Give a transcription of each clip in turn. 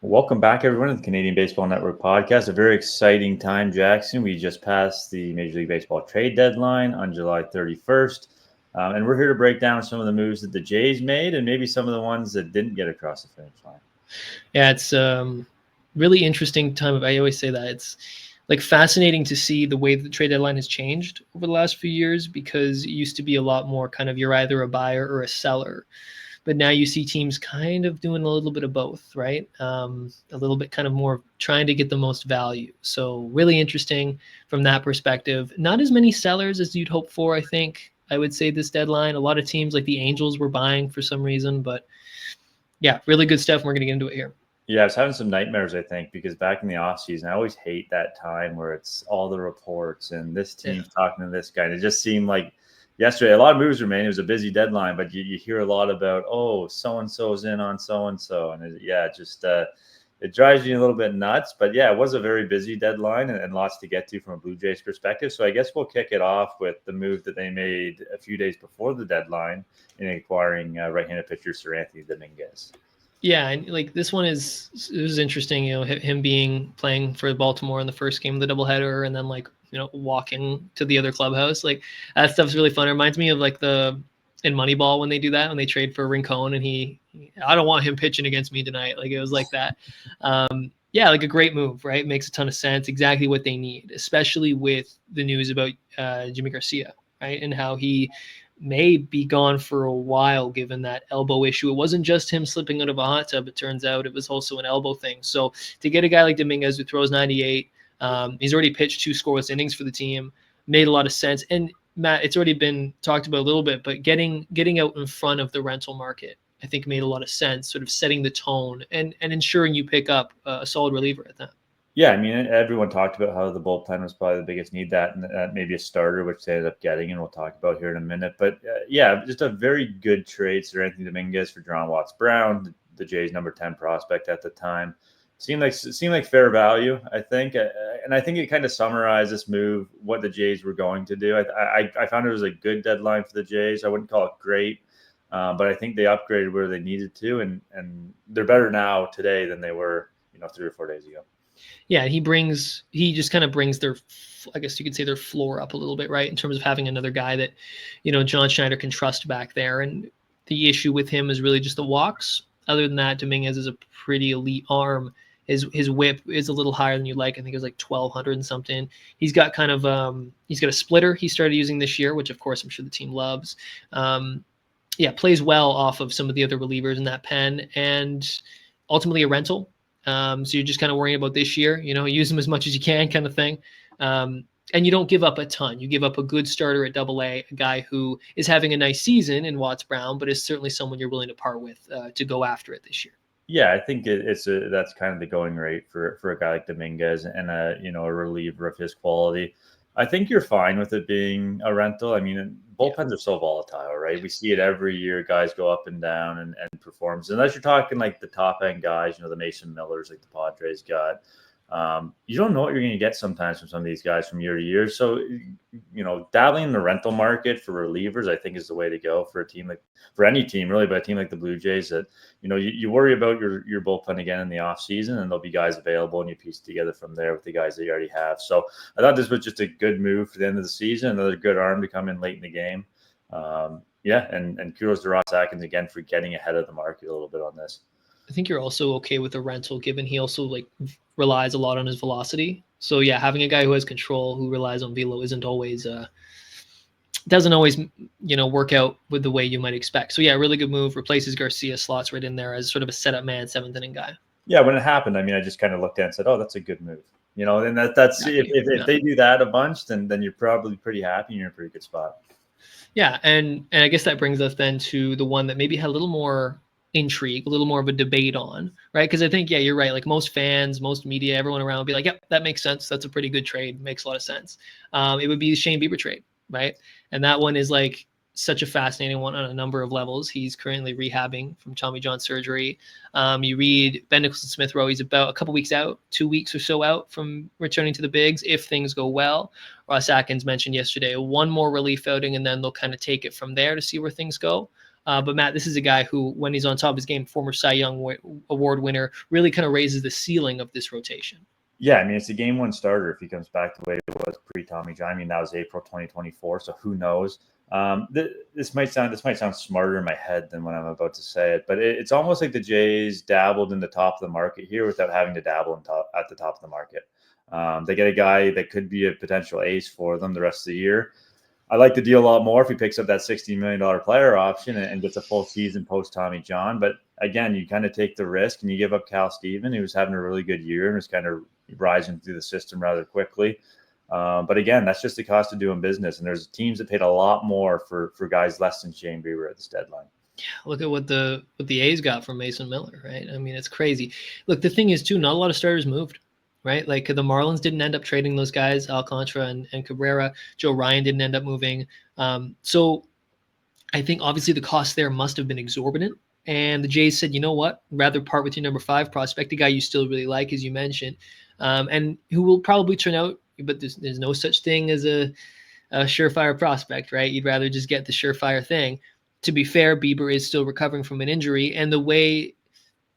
Welcome back, everyone, to the Canadian Baseball Network podcast. A very exciting time, Jackson. We just passed the Major League Baseball trade deadline on July 31st, and we're here to break down some of the moves that the Jays made and maybe some of the ones that didn't get across the finish line. Yeah, it's really interesting time. I always say that it's like fascinating to see the way the trade deadline has changed over the last few years, because it used to be a lot more kind of you're either a buyer or a seller. But now you see teams kind of doing a little bit of both, right? A little bit kind of more trying to get the most value. So really interesting from that perspective. Not as many sellers as you'd hope for, I think. I would say this deadline. A lot of teams like the Angels were buying for some reason. But yeah, really good stuff. And we're going to get into it here. Yeah, I was having some nightmares, I think, because back in the offseason, I always hate that time where it's all the reports and this team's talking to this guy. And it just seemed like yesterday, a lot of moves were made. It was a busy deadline, but you hear a lot about, oh, so-and-so's in on so-and-so. And it drives you a little bit nuts. But yeah, it was a very busy deadline and lots to get to from a Blue Jays perspective. So I guess we'll kick it off with the move that they made a few days before the deadline in acquiring right-handed pitcher Seranthony Dominguez. Yeah, and like this one it was interesting, him playing for Baltimore in the first game of the doubleheader, and then walking to the other clubhouse. Like that stuff's really fun. It reminds me of like in Moneyball when they do that, when they trade for Rincon and I don't want him pitching against me tonight. Like it was like that. Yeah, like a great move, right? Makes a ton of sense. Exactly what they need, especially with the news about Jimmy Garcia, right? And how he may be gone for a while given that elbow issue. It wasn't just him slipping out of a hot tub. It turns out it was also an elbow thing. So to get a guy like Dominguez who throws 98, he's already pitched 2 scoreless innings for the team, made a lot of sense. And Matt, it's already been talked about a little bit, but getting out in front of the rental market, I think made a lot of sense, sort of setting the tone and ensuring you pick up a solid reliever at that. Yeah, I mean, everyone talked about how the bullpen was probably the biggest need, that and maybe a starter, which they ended up getting, and we'll talk about here in a minute. But yeah, just a very good trade. Seranthony Dominguez for John Watts Brown, the Jays' number 10 prospect at the time. Seemed like fair value, I think, and I think it kind of summarized this move, what the Jays were going to do. I found it was a good deadline for the Jays. I wouldn't call it great, but I think they upgraded where they needed to, and they're better now today than they were, 3 or 4 days ago. Yeah, he just kind of brings their, I guess you could say, their floor up a little bit, right? In terms of having another guy that, John Schneider can trust back there. And the issue with him is really just the walks. Other than that, Dominguez is a pretty elite arm. His whip is a little higher than you'd like. I think it was like 1,200 and something. He's got he's got a splitter he started using this year, which of course I'm sure the team loves. Plays well off of some of the other relievers in that pen, and ultimately a rental. So you're just kind of worrying about this year, use them as much as you can kind of thing. And you don't give up a ton. You give up a good starter at Double-A, a guy who is having a nice season in Watts Brown, but is certainly someone you're willing to part with to go after it this year. Yeah, I think that's kind of the going rate for a guy like Dominguez and a reliever of his quality. I think you're fine with it being a rental. I mean, bullpens are so volatile, right? We see it every year. Guys go up and down and performs. Unless you're talking like the top end guys, the Mason Millers, like the Padres got. You don't know what you're going to get sometimes from some of these guys from year to year. So, dabbling in the rental market for relievers, I think, is the way to go for a team for any team really, but a team like the Blue Jays that, you worry about your bullpen again in the off season, and there'll be guys available and you piece together from there with the guys that you already have. So I thought this was just a good move for the end of the season, another good arm to come in late in the game. And kudos to Ross Atkins again for getting ahead of the market a little bit on this. I think you're also okay with the rental, given he also relies a lot on his velocity. So yeah, having a guy who has control, who relies on velo, doesn't always work out with the way you might expect. So yeah, really good move. Replaces Garcia, slots right in there as sort of a setup man, 7th inning guy. Yeah, when it happened, I mean, I just kind of looked at it and said, "Oh, that's a good move." And that's if they do that a bunch, then you're probably pretty happy. You're in a pretty good spot. Yeah, and I guess that brings us then to the one that maybe had a little more intrigue, a little more of a debate on, right? Because I think, yeah, you're right. Like most fans, most media, everyone around would be like, yep, that makes sense. That's a pretty good trade. Makes a lot of sense. It would be the Shane Bieber trade, right? And that one is like such a fascinating one on a number of levels. He's currently rehabbing from Tommy John surgery. You read Ben Nicholson-Smith-Rowe, he's about a couple weeks out, 2 weeks or so out from returning to the bigs if things go well. Ross Atkins mentioned yesterday, one more relief outing, and then they'll kind of take it from there to see where things go. But Matt, this is a guy who, when he's on top of his game, former Cy Young Award winner, really kind of raises the ceiling of this rotation. Yeah, I mean, it's a game one starter if he comes back the way it was pre-Tommy John. I mean, that was April 2024, so who knows? This might sound smarter in my head than what I'm about to say it, but it's almost like the Jays dabbled in the top of the market here without having to dabble at the top of the market. They get a guy that could be a potential ace for them the rest of the year. I like the deal a lot more if he picks up that $60 million player option and gets a full season post Tommy John. But again, you kind of take the risk and you give up Cal Steven, who was having a really good year and was kind of rising through the system rather quickly. But again, that's just the cost of doing business. And there's teams that paid a lot more for guys less than Shane Bieber at this deadline. Yeah, look at what the A's got from Mason Miller, right? I mean, it's crazy. Look, the thing is, too, not a lot of starters moved. Right? Like the Marlins didn't end up trading those guys, Alcantara and Cabrera. Joe Ryan didn't end up moving. So I think obviously the cost there must have been exorbitant. And the Jays said, you know what? Rather part with your number 5 prospect, a guy you still really like, as you mentioned, and who will probably turn out, but there's no such thing as a surefire prospect, right? You'd rather just get the surefire thing. To be fair, Bieber is still recovering from an injury. And the way,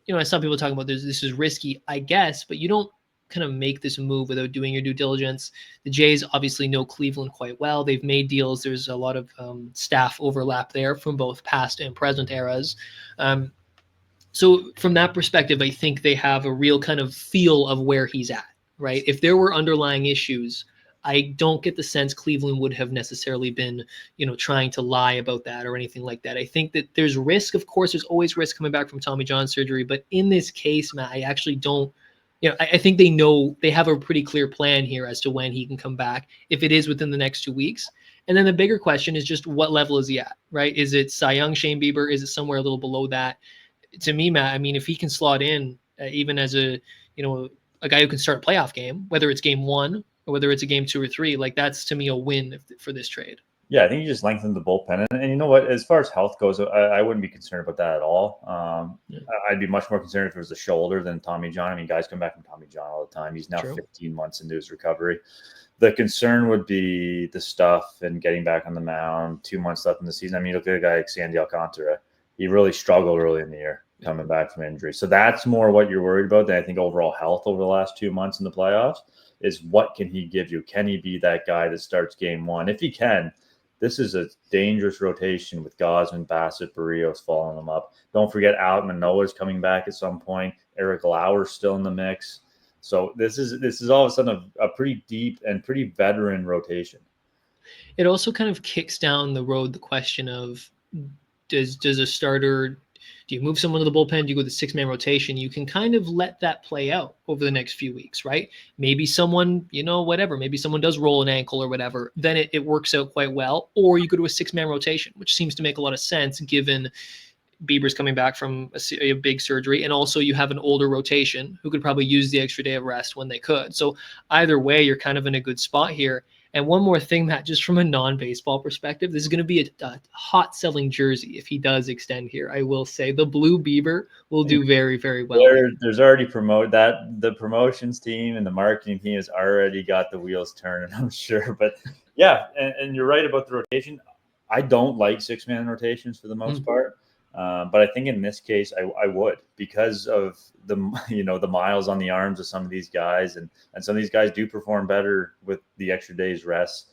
I saw people talking about this is risky, I guess, but you don't kind of make this move without doing your due diligence. The Jays obviously know Cleveland quite well. They've made deals. There's a lot of staff overlap there from both past and present eras. So from that perspective, I think they have a real kind of feel of where he's at, right? If there were underlying issues, I don't get the sense Cleveland would have necessarily been, trying to lie about that or anything like that. I think that there's risk. Of course, there's always risk coming back from Tommy John surgery. But in this case, Matt, I actually don't, I think they know they have a pretty clear plan here as to when he can come back, if it is within the next 2 weeks. And then the bigger question is just what level is he at, right? Is it Cy Young, Shane Bieber? Is it somewhere a little below that? To me, Matt, I mean, if he can slot in even as a guy who can start a playoff game, whether it's game 1 or whether it's a game 2 or 3, like that's to me a win for this trade. Yeah, I think you just lengthened the bullpen. And you know what? As far as health goes, I wouldn't be concerned about that at all. I'd be much more concerned if it was the shoulder than Tommy John. I mean, guys come back from Tommy John all the time. He's now 15 months into his recovery. The concern would be the stuff and getting back on the mound, 2 months left in the season. I mean, look at a guy like Sandy Alcantara. He really struggled early in the year coming back from injury. So that's more what you're worried about than I think overall health over the last 2 months in the playoffs is what can he give you? Can he be that guy that starts game 1? If he can, this is a dangerous rotation with Gausman, Bassett, Barrios following them up. Don't forget Alek Manoah's coming back at some point. Eric Lauer's still in the mix. So this is all of a sudden a pretty deep and pretty veteran rotation. It also kind of kicks down the road the question of does a starter, do you move someone to the bullpen? Do you go with the 6-man rotation? You can kind of let that play out over the next few weeks, right? Maybe someone, whatever, maybe someone does roll an ankle or whatever, then it works out quite well. Or you go to a 6-man rotation, which seems to make a lot of sense given Bieber's coming back from a big surgery. And also you have an older rotation who could probably use the extra day of rest when they could. So either way, you're kind of in a good spot here. And one more thing, Matt, just from a non-baseball perspective, this is going to be a hot-selling jersey if he does extend here. I will say the blue Bieber will do very, very well. There's already the promotions team and the marketing team has already got the wheels turning, I'm sure. But yeah, and you're right about the rotation. I don't like 6-man rotations for the most part. But I think in this case, I would because of the miles on the arms of some of these guys, and some of these guys do perform better with the extra day's rest.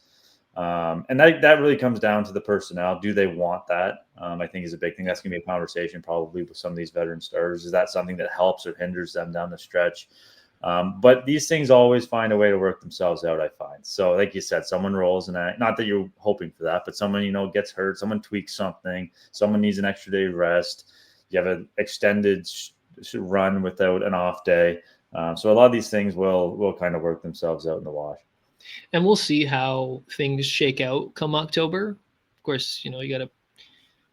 And that really comes down to the personnel. Do they want that? I think is a big thing. That's going to be a conversation probably with some of these veteran starters. Is that something that helps or hinders them down the stretch? But these things always find a way to work themselves out, I find. So like you said, someone rolls and not that you're hoping for that, but someone, gets hurt, someone tweaks something, someone needs an extra day of rest. You have an extended run without an off day. So a lot of these things will kind of work themselves out in the wash. And we'll see how things shake out come October. Of course, you got to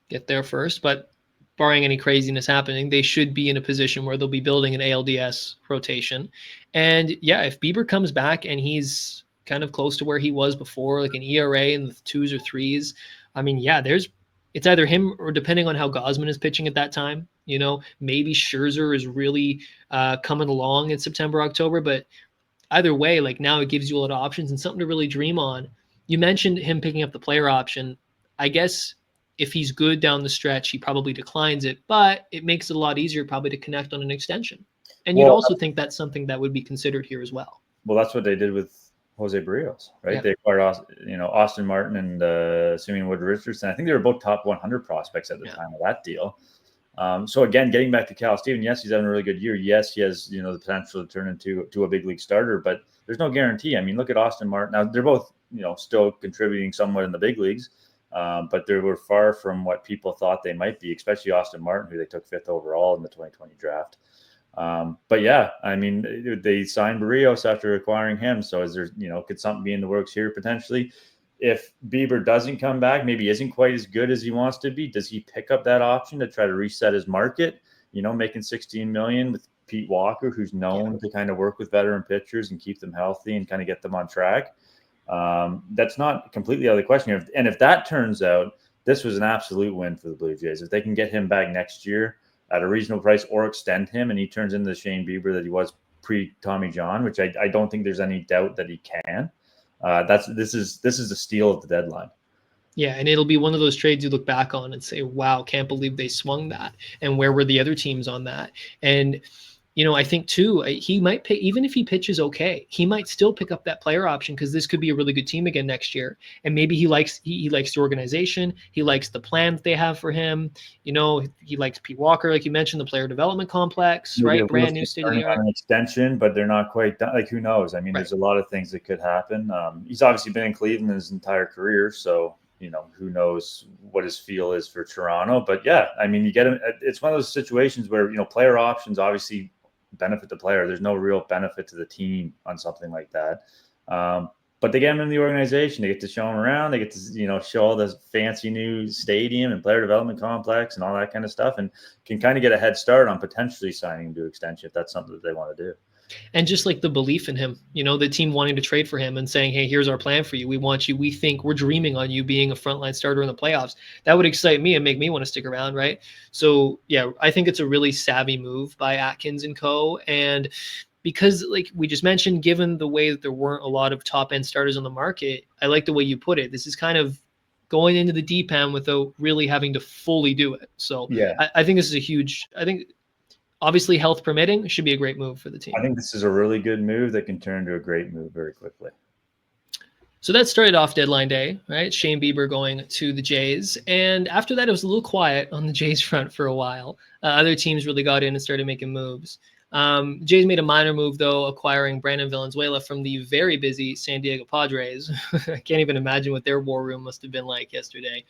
get there first, but barring any craziness happening, they should be in a position where they'll be building an ALDS rotation. And yeah, if Bieber comes back and he's kind of close to where he was before, like an ERA in the 2s or 3s, I mean, yeah, it's either him or depending on how Gausman is pitching at that time, maybe Scherzer is really coming along in September, October, but either way, like now it gives you a lot of options and something to really dream on. You mentioned him picking up the player option. I guess if he's good down the stretch, he probably declines it, but it makes it a lot easier probably to connect on an extension. And you'd also think that's something that would be considered here as well. Well, that's what they did with Jose Barrios, right? Yeah. They acquired, Austin Martin and Simeon Wood Richardson. I think they were both top 100 prospects at the time of that deal. So again, getting back to Cal Steven, yes, he's having a really good year. Yes, he has the potential to turn into a big league starter, but there's no guarantee. I mean, look at Austin Martin. Now they're both still contributing somewhat in the big leagues, but they were far from what people thought they might be, especially Austin Martin, who they took 5th overall in the 2020 draft. But yeah, I mean, they signed Barrios after acquiring him. So is there, could something be in the works here potentially? If Bieber doesn't come back, maybe isn't quite as good as he wants to be, does he pick up that option to try to reset his market? Making $16 million with Pete Walker, who's known to kind of work with veteran pitchers and keep them healthy and kind of get them on track. That's not completely out of the question. And if that turns out, this was an absolute win for the Blue Jays. If they can get him back next year at a reasonable price or extend him and he turns into the Shane Bieber that he was pre-Tommy John, which I don't think there's any doubt that he can. This is the steal of the deadline. Yeah, and it'll be one of those trades you look back on and say, wow, can't believe they swung that. And where were the other teams on that? And, I think too, he might pay, even if he pitches okay, he might still pick up that player option because this could be a really good team again next year. And maybe he likes the organization. He likes the plan that they have for him. He likes Pete Walker, like you mentioned, the player development complex, maybe right? Brand new state-of-the-art. An extension, but they're not quite done. Like, who knows? I mean, There's a lot of things that could happen. He's obviously been in Cleveland his entire career, so who knows what his feel is for Toronto. But yeah, I mean, you get him. It's one of those situations where player options obviously benefit the player. There's no real benefit to the team on something like that. But they get him in the organization. They get to show him around. They get to show all this fancy new stadium and player development complex and all that kind of stuff, and can kind of get a head start on potentially signing him to extension if that's something that they want to do. And just like the belief in him, the team wanting to trade for him and saying, hey, here's our plan for you. We want you. We think we're dreaming on you being a frontline starter in the playoffs. That would excite me and make me want to stick around, right? So, yeah, I think it's a really savvy move by Atkins and co. And because, like we just mentioned, given the way that there weren't a lot of top-end starters on the market, I like the way you put it. This is kind of going into the deep end without really having to fully do it. So yeah, I think this is a huge – I think – obviously, health permitting, it should be a great move for the team. I think this is a really good move that can turn to a great move very quickly. So that started off deadline day, right? Shane Bieber going to the Jays. And after that, it was a little quiet on the Jays front for a while. Other teams really got in and started making moves. Jays made a minor move, though, acquiring Brandon Valenzuela from the very busy San Diego Padres. I can't even imagine what their war room must have been like yesterday.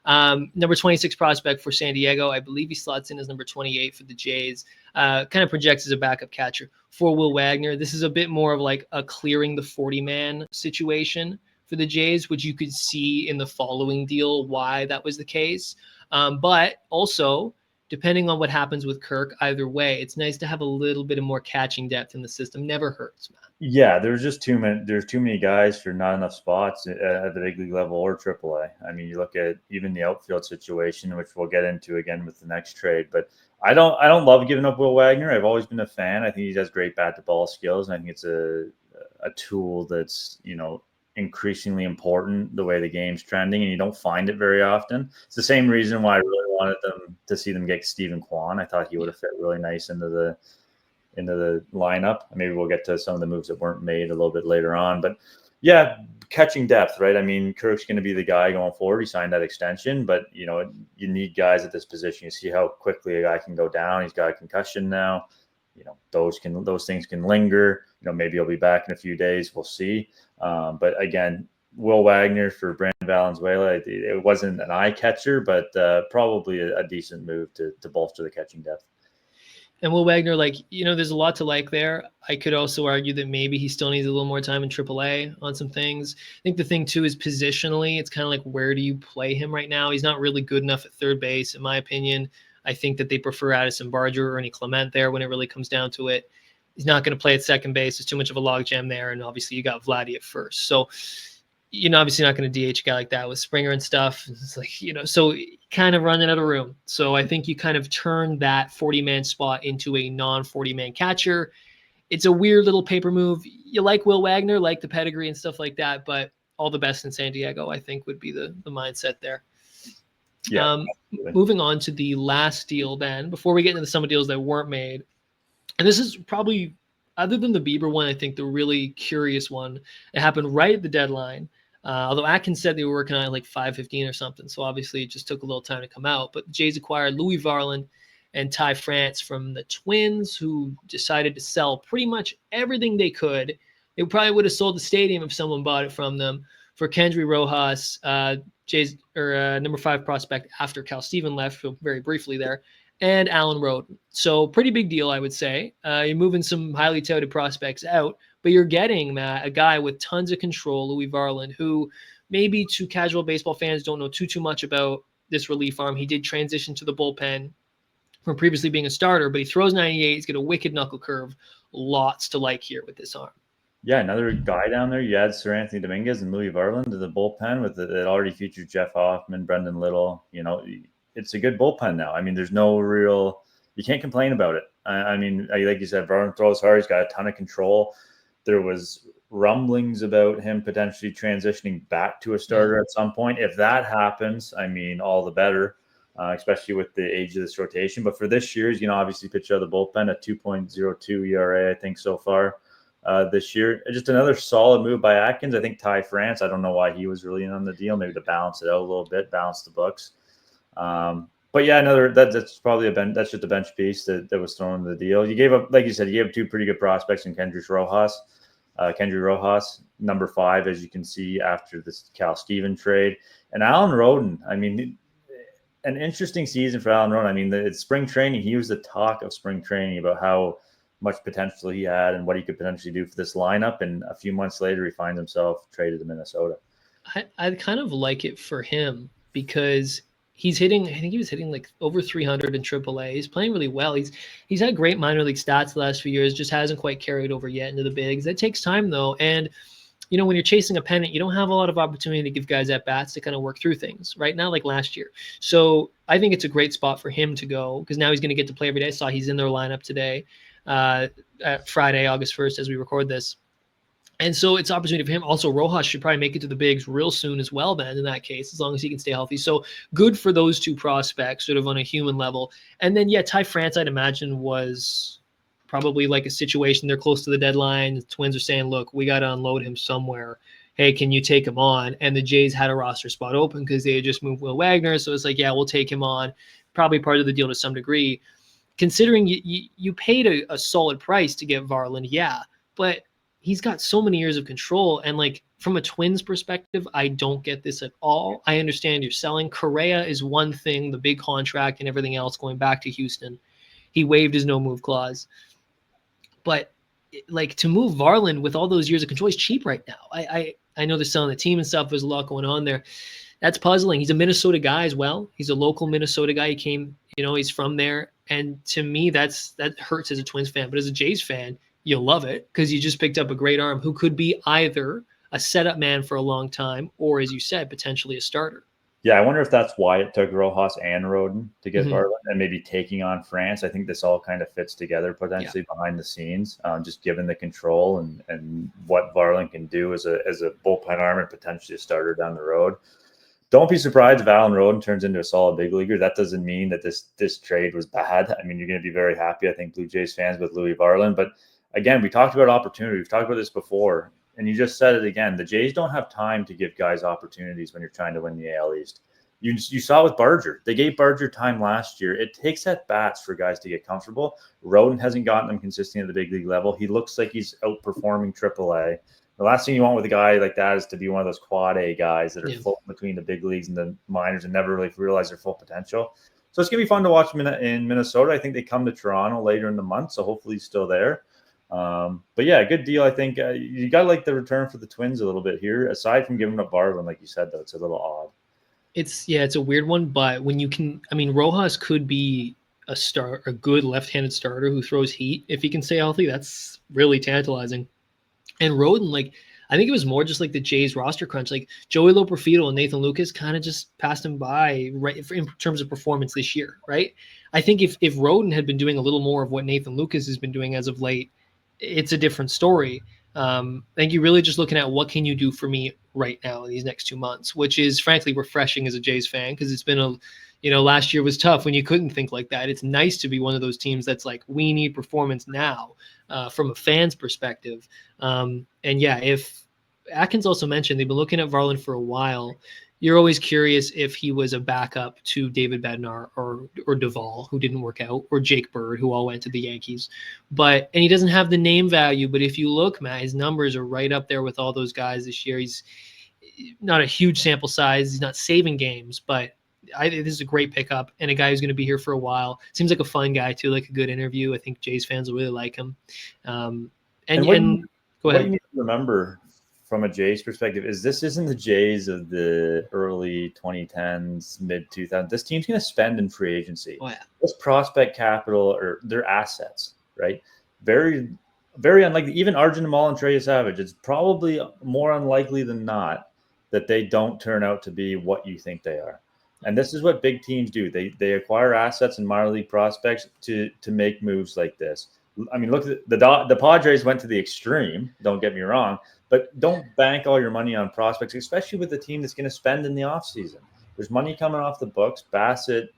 Number 26 prospect for San Diego. I believe he slots in as number 28 for the Jays. Kind of projects as a backup catcher for Will Wagner. This is a bit more of like a clearing the 40-man situation for the Jays, which you could see in the following deal why that was the case. But also, depending on what happens with Kirk, either way, it's nice to have a little bit of more catching depth in the system. Never hurts, man. Yeah, there's just too many guys for not enough spots at the big league level or AAA. I mean, you look at even the outfield situation, which we'll get into again with the next trade. But I don't love giving up Will Wagner. I've always been a fan. I think he has great bat to ball skills, and I think it's a tool that's increasingly important the way the game's trending, and you don't find it very often. It's the same reason why I really wanted them to see them get Stephen Kwan. I thought he would have fit really nice into the lineup. Maybe we'll get to some of the moves that weren't made a little bit later on. But yeah, catching depth, right? I mean, Kirk's going to be the guy going forward. He signed that extension, but you need guys at this position. You see how quickly a guy can go down. He's got a concussion now. Those things can linger. Maybe he'll be back in a few days. We'll see. But again, Will Wagner for Brandon Valenzuela, it wasn't an eye catcher, but probably a decent move to bolster the catching depth. And Will Wagner, there's a lot to like there. I could also argue that maybe he still needs a little more time in AAA on some things. I think the thing, too, is positionally, it's kind of like, where do you play him right now? He's not really good enough at third base, in my opinion. I think that they prefer Addison Barger or Ernie Clement there when it really comes down to it. He's not going to play at second base. There's too much of a logjam there, and obviously you got Vladdy at first. So you're obviously not going to DH a guy like that with Springer and stuff. It's like, so kind of running out of room. So I think you kind of turn that 40-man spot into a non-40-man catcher. It's a weird little paper move. You like Will Wagner, like the pedigree and stuff like that, but all the best in San Diego, I think, would be the mindset there. Yeah. Moving on to the last deal then, before we get into some of the deals that weren't made. And this is probably, other than the Bieber one, I think the really curious one. It happened right at the deadline. Although Atkins said they were working on it like 5:15 or something. So obviously it just took a little time to come out. But the Jays acquired Louis Varland and Ty France from the Twins, who decided to sell pretty much everything they could. They probably would have sold the stadium if someone bought it from them for Kendry Rojas, Jays or number 5 prospect after Cal Steven left very briefly there, and Alan Roden. So pretty big deal, I would say. You're moving some highly touted prospects out, but you're getting, Matt, a guy with tons of control, Louis Varland, who maybe to casual baseball fans don't know too much about this relief arm. He did transition to the bullpen from previously being a starter, but he throws 98. He's got a wicked knuckle curve. Lots to like here with this arm. Yeah, another guy down there. You add Sir Anthony Dominguez and Louis Varland to the bullpen with it already features Jeff Hoffman, Brendan Little. You know, it's a good bullpen now. I mean, there's no real, you can't complain about it. I mean, like you said, Varland throws hard. He's got a ton of control. There was rumblings about him potentially transitioning back to a starter at some point. If that happens, I mean, all the better, especially with the age of this rotation. But for this year, he's going to obviously pitch out of the bullpen at 2.02 ERA, I think, so far. This year. Just another solid move by Atkins. I think Ty France, I don't know why he was really in on the deal, maybe to balance it out a little bit, balance the books. But yeah, that's probably that's just a bench piece that was thrown in the deal. You gave up, like you said, you gave 2 pretty good prospects in Kendry Rojas, number 5, as you can see after this Cal Steven trade, and Alan Roden. I mean, an interesting season for Alan Roden. I mean, it's spring training. He was the talk of spring training about how much potential he had and what he could potentially do for this lineup. And a few months later, he finds himself traded to Minnesota. I kind of like it for him because he's hitting, I think he was hitting like over 300 in AAA. He's playing really well. He's had great minor league stats the last few years, just hasn't quite carried over yet into the bigs. That takes time though. And, you know, when you're chasing a pennant, you don't have a lot of opportunity to give guys at bats to kind of work through things right now, like last year. So I think it's a great spot for him to go because now he's going to get to play every day. I saw he's in their lineup today. Friday, August 1st, as we record this. And so it's opportunity for him. Also, Rojas should probably make it to the bigs real soon as well, then, in that case, as long as he can stay healthy. So good for those 2 prospects, sort of on a human level. And then, yeah, Ty France, I'd imagine, was probably like a situation. They're close to the deadline. The Twins are saying, look, we got to unload him somewhere. Hey, can you take him on? And the Jays had a roster spot open because they had just moved Will Wagner. So it's like, yeah, we'll take him on. Probably part of the deal to some degree. Considering you paid a solid price to get Varland, yeah, but he's got so many years of control. And like from a Twins perspective, I don't get this at all. I understand you're selling. Correa is one thing, the big contract and everything else going back to Houston. He waived his no move clause. But like to move Varland with all those years of control, he's cheap right now. I know they're selling the team and stuff. There's a lot going on there. That's puzzling. He's a Minnesota guy as well. He's a local Minnesota guy. He came, you know, he's from there. And to me, that hurts as a Twins fan. But as a Jays fan, you'll love it because you just picked up a great arm who could be either a setup man for a long time or, as you said, potentially a starter. Yeah, I wonder if that's why it took Rojas and Roden to get Varland and maybe taking on France. I think this all kind of fits together potentially behind the scenes, just given the control and what Varland can do as a bullpen arm and potentially a starter down the road. Don't be surprised if Alan Roden turns into a solid big leaguer. That doesn't mean that this trade was bad. I mean, you're going to be very happy, I think, Blue Jays fans with Louis Varland. But again, we talked about opportunity. We've talked about this before, and you just said it again. The Jays don't have time to give guys opportunities when you're trying to win the AL East. You saw with Barger. They gave Barger time last year. It takes at bats for guys to get comfortable. Roden hasn't gotten them consistently at the big league level. He looks like he's outperforming AAA. The last thing you want with a guy like that is to be one of those quad A guys that are floating between the big leagues and the minors and never really realize their full potential. So it's going to be fun to watch him in Minnesota. I think they come to Toronto later in the month, so hopefully he's still there. But yeah, good deal. I think you got to like the return for the Twins a little bit here. Aside from giving up Varland, like you said, though, it's a little odd. It's a weird one, but when you can, I mean, Rojas could be a good left-handed starter who throws heat. If he can stay healthy, that's really tantalizing. And Roden, like, I think it was more just like the Jays roster crunch. Like Joey Loperfido and Nathan Lucas kind of just passed him by right in terms of performance this year, right? I think if Roden had been doing a little more of what Nathan Lucas has been doing as of late, it's a different story. I think you're really just looking at what can you do for me right now in these next 2 months, which is frankly refreshing as a Jays fan, because it's been last year was tough when you couldn't think like that. It's nice to be one of those teams that's like, we need performance now, from a fan's perspective. And yeah, if Atkins also mentioned they've been looking at Varland for a while. You're always curious if he was a backup to David Bednar or Duvall, who didn't work out, or Jake Bird, who all went to the Yankees. And he doesn't have the name value. But if you look, Matt, his numbers are right up there with all those guys this year. He's not a huge sample size. He's not saving games, but I think this is a great pickup and a guy who's going to be here for a while. Seems like a fun guy too, like a good interview. I think Jays fans will really like him. And go ahead. What you need to remember from a Jays perspective is this isn't the Jays of the early 2010s, mid 2000s. This team's going to spend in free agency. Oh, yeah. This prospect capital or their assets, right? Very, very unlikely. Even Arjun Amal and Trey Savage, it's probably more unlikely than not that they don't turn out to be what you think they are. And this is what big teams do. They acquire assets and minor league prospects to make moves like this. I mean, look, the Padres went to the extreme. Don't get me wrong, but don't bank all your money on prospects, especially with the team that's going to spend in the offseason. There's money coming off the books. Bassett,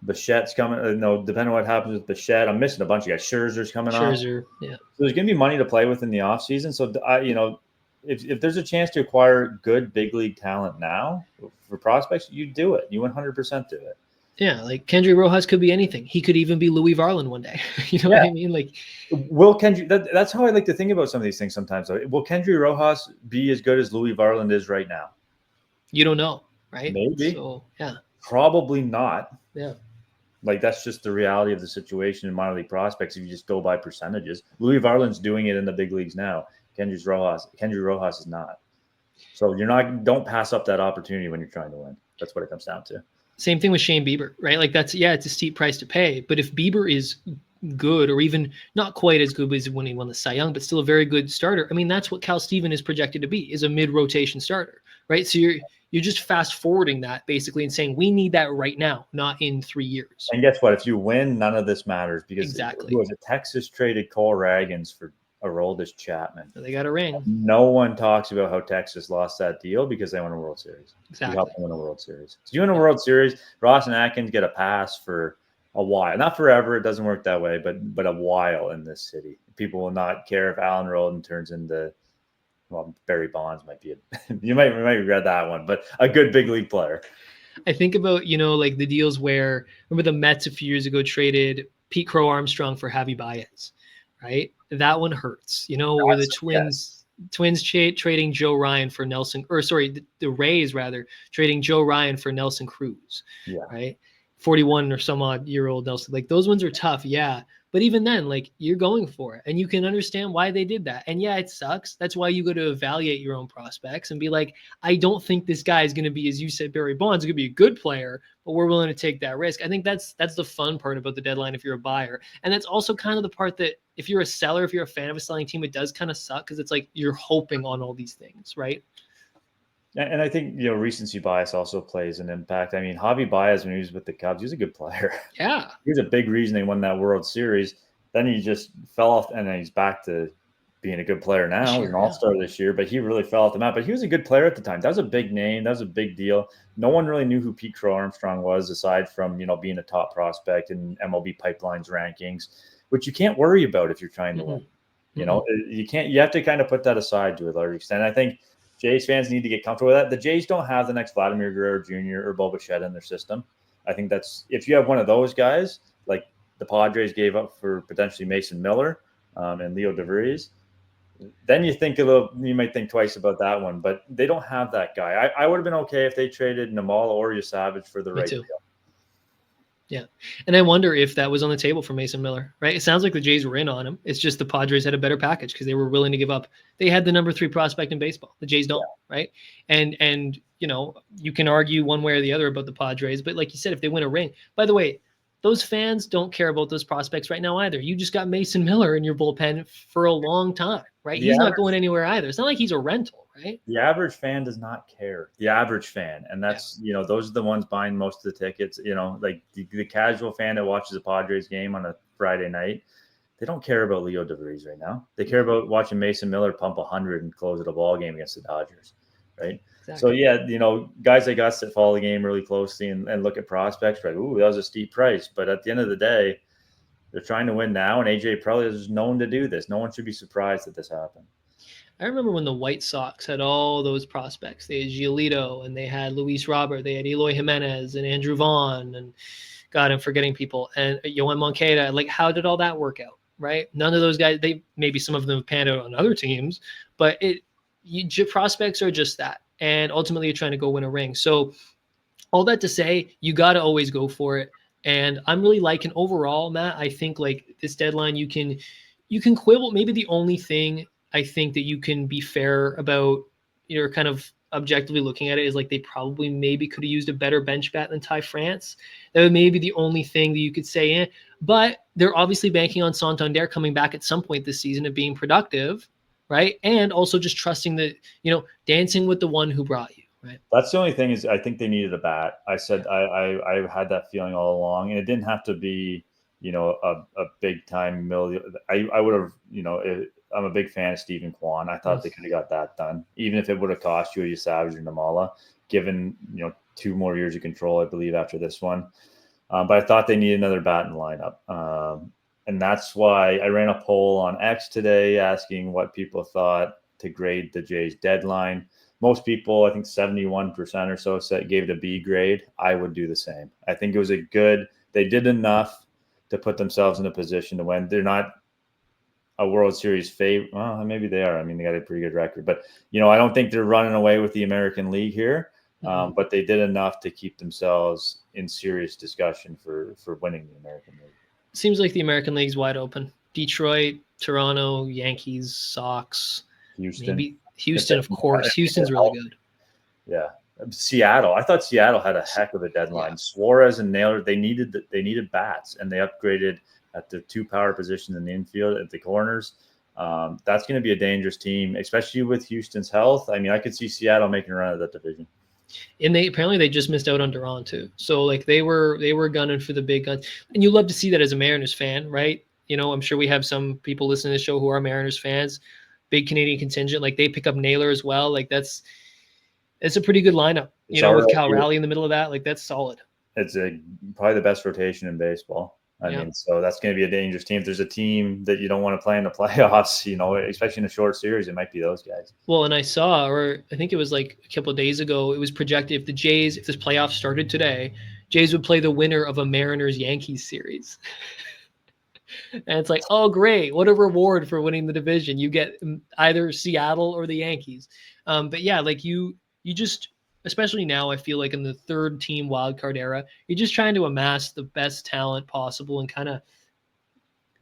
Bichette's coming. No, depending on what happens with Bichette, I'm missing a bunch of guys. Scherzer's coming off. Scherzer, yeah. So there's going to be money to play with in the offseason. So if there's a chance to acquire good big league talent now for prospects, you do it. You 100% do it. Yeah, like Kendry Rojas could be anything. He could even be Louis Varland one day. You know what I mean? Like, will Kendry? That's how I like to think about some of these things sometimes. Though, will Kendry Rojas be as good as Louis Varland is right now? You don't know, right? Maybe. So, yeah. Probably not. Yeah. Like, that's just the reality of the situation in minor league prospects. If you just go by percentages, Louis Varland's doing it in the big leagues now. Kendry Rojas is not. So don't pass up that opportunity when you're trying to win. That's what it comes down to. Same thing with Shane Bieber, right? Like it's a steep price to pay. But if Bieber is good, or even not quite as good as when he won the Cy Young, but still a very good starter, I mean, that's what Cal Steven is projected to be, is a mid-rotation starter, right? So you're just fast forwarding that basically and saying, we need that right now, not in 3 years. And guess what? If you win, none of this matters, because exactly. Texas traded Cole Ragans for Aroldis Chapman. They got a ring. No one talks about how Texas lost that deal because they won a World Series. Exactly. You helped them win a World Series. So you win a World Series, Ross and Atkins get a pass for a while. Not forever. It doesn't work that way, but a while in this city. People will not care if Alan Roden turns into, well, Barry Bonds might be you might regret that one, but a good big league player. I think about, like the deals where, remember the Mets a few years ago traded Pete Crow Armstrong for Javi Baez, right? That one hurts, or the Twins trading Joe Ryan for Nelson, or sorry, the Rays rather trading Joe Ryan for Nelson Cruz, right? 41 or some odd year old Nelson. Like, those ones are tough, yeah. But even then, like, you're going for it, and you can understand why they did that. And yeah, it sucks. That's why you go to evaluate your own prospects and be like, I don't think this guy is going to be, as you said, Barry Bonds, going to be a good player, but we're willing to take that risk. I think that's the fun part about the deadline if you're a buyer. And that's also kind of the part that if you're a seller, if you're a fan of a selling team, it does kind of suck, because it's like you're hoping on all these things, right? And I think, recency bias also plays an impact. I mean, Javi Baez, when he was with the Cubs, he was a good player. Yeah. He was a big reason they won that World Series. Then he just fell off, and then he's back to being a good player now. He's an all-star this year, but he really fell off the map. But he was a good player at the time. That was a big name. That was a big deal. No one really knew who Pete Crow Armstrong was, aside from, being a top prospect in MLB Pipeline's rankings, which you can't worry about if you're trying to win. You have to kind of put that aside to a large extent. I think Jays fans need to get comfortable with that. The Jays don't have the next Vladimir Guerrero Jr. or Bo Bichette in their system. I think if you have one of those guys, like the Padres gave up for potentially Mason Miller and Leo DeVries, then you might think twice about that one. But they don't have that guy. I would have been okay if they traded Namal or Savage for the right deal. Yeah. And I wonder if that was on the table for Mason Miller, right? It sounds like the Jays were in on him. It's just the Padres had a better package because they were willing to give up. They had the number 3 prospect in baseball. The Jays don't, right? And you can argue one way or the other about the Padres, but like you said, if they win a ring, by the way, those fans don't care about those prospects right now either. You just got Mason Miller in your bullpen for a long time, right? He's not going anywhere either. It's not like he's a rental, right? The average fan does not care. The average fan. And that's, those are the ones buying most of the tickets, like the casual fan that watches a Padres game on a Friday night. they don't care about Leo DeVries right now. They care about watching Mason Miller pump 100 and close out a ball game against the Dodgers, right? Exactly. So, yeah, guys like us that follow the game really closely and look at prospects, right? Ooh, that was a steep price. But at the end of the day, they're trying to win now, and AJ Preller is known to do this. No one should be surprised that this happened. I remember when the White Sox had all those prospects. They had Giolito, and they had Luis Robert, they had Eloy Jimenez and Andrew Vaughn, and God, I'm forgetting people, and Yohan Moncada. Like, how did all that work out, right? None of those guys, maybe some of them have panned out on other teams, but prospects are just that. And ultimately, you're trying to go win a ring. So all that to say, you got to always go for it. And I'm really liking overall, Matt. I think like this deadline, you can quibble. Maybe the only thing I think that you can be fair about, you're kind of objectively looking at it, is like they probably maybe could have used a better bench bat than Ty France. That would maybe the only thing that you could say. But they're obviously banking on Santander coming back at some point this season and being productive, right? And also just trusting that, dancing with the one who brought you. Right. That's the only thing, is I think they needed a bat. I said I had that feeling all along, and it didn't have to be a big time million. I would have I'm a big fan of Stephen Kwan. I thought they could have got that done, even if it would have cost you Savage or Namala, given 2 more years of control, I believe, after this one. But I thought they needed another bat in the lineup, and that's why I ran a poll on X today asking what people thought to grade the Jays deadline. Most people, I think 71% or so, gave it a B grade. I would do the same. I think it was they did enough to put themselves in a position to win. They're not a World Series favorite. Well, maybe they are. I mean, they got a pretty good record. But, I don't think they're running away with the American League here. But they did enough to keep themselves in serious discussion for winning the American League. Seems like the American League's wide open. Detroit, Toronto, Yankees, Sox, Houston. Maybe Houston, of course. Houston's really good. Yeah. Seattle. I thought Seattle had a heck of a deadline. Yeah. Suarez and Naylor, they needed bats, and they upgraded at the 2 power positions in the infield at the corners. That's going to be a dangerous team, especially with Houston's health. I mean, I could see Seattle making a run at that division. And they just missed out on Duran too. So like they were gunning for the big guns, and you love to see that as a Mariners fan, right? I'm sure we have some people listening to the show who are Mariners fans. Big Canadian contingent, like they pick up Naylor as well. Like it's a pretty good lineup, with Cal Raleigh in the middle of that. Like that's solid. It's probably the best rotation in baseball. I mean, so that's going to be a dangerous team. If there's a team that you don't want to play in the playoffs, especially in a short series, it might be those guys. Well, and I saw, or I think it was like a couple of days ago, it was projected if this playoff started today, Jays would play the winner of a Mariners-Yankees series. And it's like, oh, great. What a reward for winning the division. You get either Seattle or the Yankees. But yeah, like you just, especially now, I feel like in the 3rd team wildcard era, you're just trying to amass the best talent possible and kind of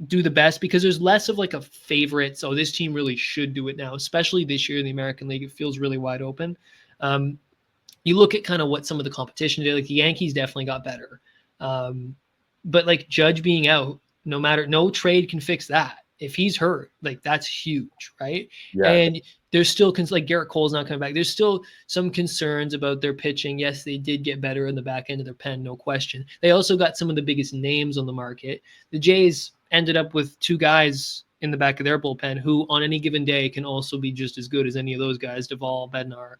do the best, because there's less of like a favorite. So this team really should do it now, especially this year in the American League. It feels really wide open. You look at kind of what some of the competition did. Like the Yankees definitely got better. But like Judge being out, no trade can fix that. If he's hurt, like that's huge, right? Yeah. And there's still like Garrett Cole's not coming back. There's still some concerns about their pitching. Yes, they did get better in the back end of their pen, no question. They also got some of the biggest names on the market. The Jays ended up with 2 guys in the back of their bullpen who on any given day can also be just as good as any of those guys, Duvall, Bednar,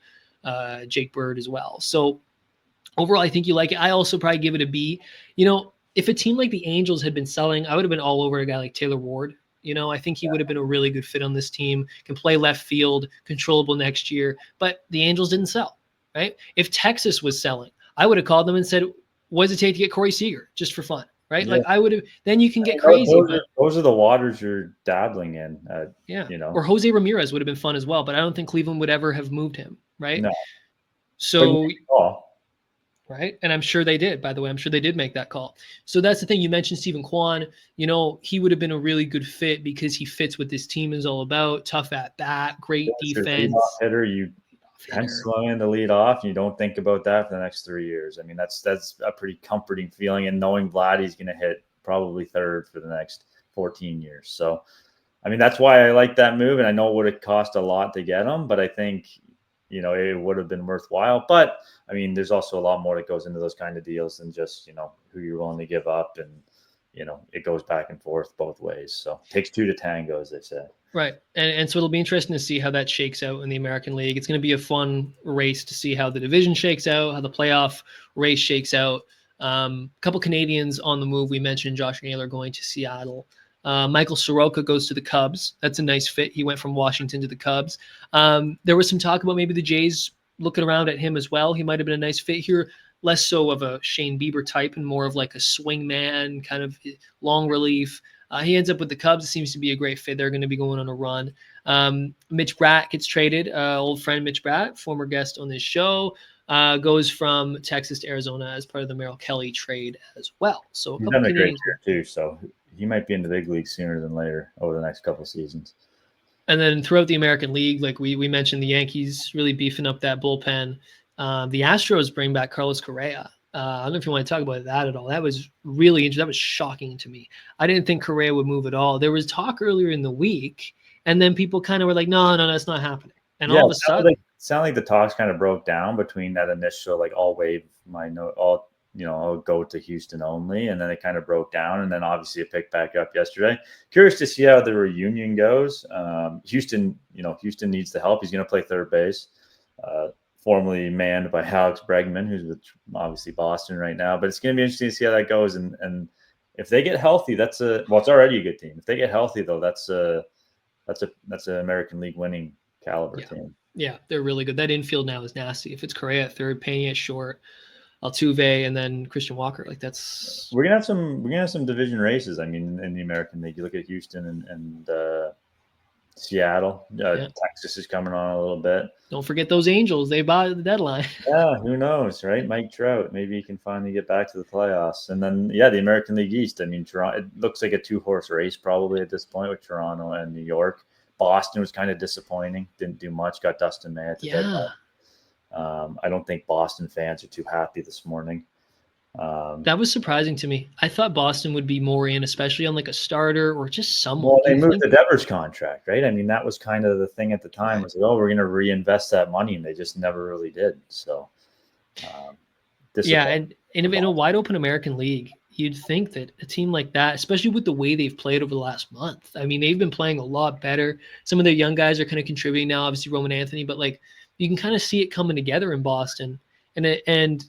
Jake Bird as well. So overall, I think you like it. I also probably give it a B. If a team like the Angels had been selling, I would have been all over a guy like Taylor Ward. I think he would have been a really good fit on this team, can play left field, controllable next year, but the Angels didn't sell, right? If Texas was selling, I would have called them and said, what does it take to get Corey Seager just for fun, right? Yeah. Like I would have, then you can get crazy. Those are the waters you're dabbling in. Or Jose Ramirez would have been fun as well, but I don't think Cleveland would ever have moved him, right? No. So right? And I'm sure they did, by the way. I'm sure they did make that call. So that's the thing. You mentioned Stephen Kwan. He would have been a really good fit because he fits what this team is all about. Tough at bat, great defense. Hitter, you pencil in the lead off, and you don't think about that for the next 3 years. I mean, that's a pretty comforting feeling, and knowing Vladdy's going to hit probably 3rd for the next 14 years. So, I mean, that's why I like that move, and I know it would have cost a lot to get him, but I think it would have been worthwhile. But I mean, there's also a lot more that goes into those kind of deals than just, who you're willing to give up. And, it goes back and forth both ways. So it takes two to tango, as they say. Right. And so it'll be interesting to see how that shakes out in the American League. It's going to be a fun race to see how the division shakes out, how the playoff race shakes out. A couple Canadians on the move. We mentioned Josh Naylor going to Seattle. Michael Soroka goes to the Cubs. That's a nice fit. He went from Washington to the Cubs. There was some talk about maybe the Jays looking around at him as well. He might have been a nice fit here. Less so of a Shane Bieber type and more of like a swing man, kind of long relief. He ends up with the Cubs. It seems to be a great fit. They're going to be going on a run. Mitch Bratt gets traded. Old friend Mitch Bratt, former guest on this show, goes from Texas to Arizona as part of the Merrill Kelly trade as well. So he's done a great year too. So he might be in the big league sooner than later over the next couple of seasons. And then throughout the American League, like we mentioned, the Yankees really beefing up that bullpen. The Astros bring back Carlos Correa. I don't know if you want to talk about that at all. That was really interesting. That was shocking to me. I didn't think Correa would move at all. There was talk earlier in the week, and then people kind of were like, no, that's not happening. And all of a sudden, it sounded like the talks kind of broke down between that initial, like, I'll waive my note, I'll go to Houston only, and then it kind of broke down, and then obviously it picked back up yesterday. Curious to see how the reunion goes. Houston needs the help. He's going to play third base. Formerly manned by Alex Bregman, who's with obviously Boston right now. But it's going to be interesting to see how that goes. And if they get healthy, it's already a good team. If they get healthy, though, that's an American League winning caliber team. Yeah, they're really good. That infield now is nasty. If it's Correa at third, Pena at short, Altuve, and then Christian Walker, like that's. We're gonna have some division races. I mean, in the American League, you look at Houston and Seattle. Texas is coming on a little bit. Don't forget those Angels. They bought the deadline. Yeah, who knows, right? Mike Trout. Maybe he can finally get back to the playoffs. And then, the American League East. I mean, Toronto. It looks like a two-horse race probably at this point with Toronto and New York. Boston was kind of disappointing. Didn't do much. Got Dustin May at the deadline. I don't think Boston fans are too happy this morning. That was surprising to me. I thought Boston would be more in, especially on like a starter or just someone. Well, they moved the Devers contract, right? I mean, that was kind of the thing at the time. Was we're going to reinvest that money, and they just never really did. So, and in a wide open American League, you'd think that a team like that, especially with the way they've played over the last month, I mean, they've been playing a lot better. Some of their young guys are kind of contributing now, obviously Roman Anthony, but like you can kind of see it coming together in Boston, and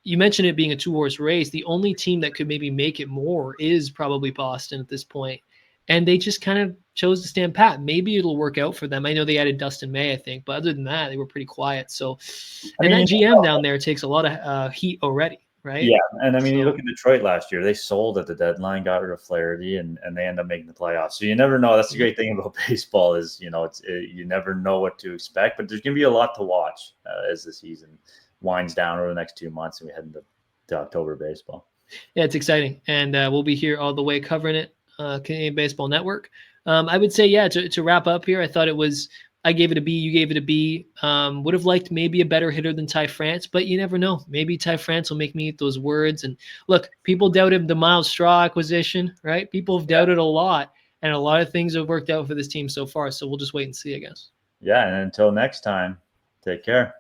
you mentioned it being a two-horse race. The only team that could maybe make it more is probably Boston at this point. And they just kind of chose to stand pat. Maybe it'll work out for them. I know they added Dustin May, I think, but other than that, they were pretty quiet. So, that GM down there takes a lot of heat already, right? Yeah, and I mean, you look at Detroit last year. They sold at the deadline, got rid of Flaherty, and they end up making the playoffs. So you never know. That's the great thing about baseball is, you never know what to expect. But there's going to be a lot to watch as the season winds down over the next 2 months and we head into October baseball. Yeah, it's exciting. And we'll be here all the way covering it, Canadian Baseball Network. I would say, to wrap up here, I gave it a B, you gave it a B. Would have liked maybe a better hitter than Ty France, but you never know. Maybe Ty France will make me eat those words. And look, people doubted the Miles Straw acquisition, right? People have doubted a lot, and a lot of things have worked out for this team so far. So we'll just wait and see, I guess. Yeah, and until next time, take care.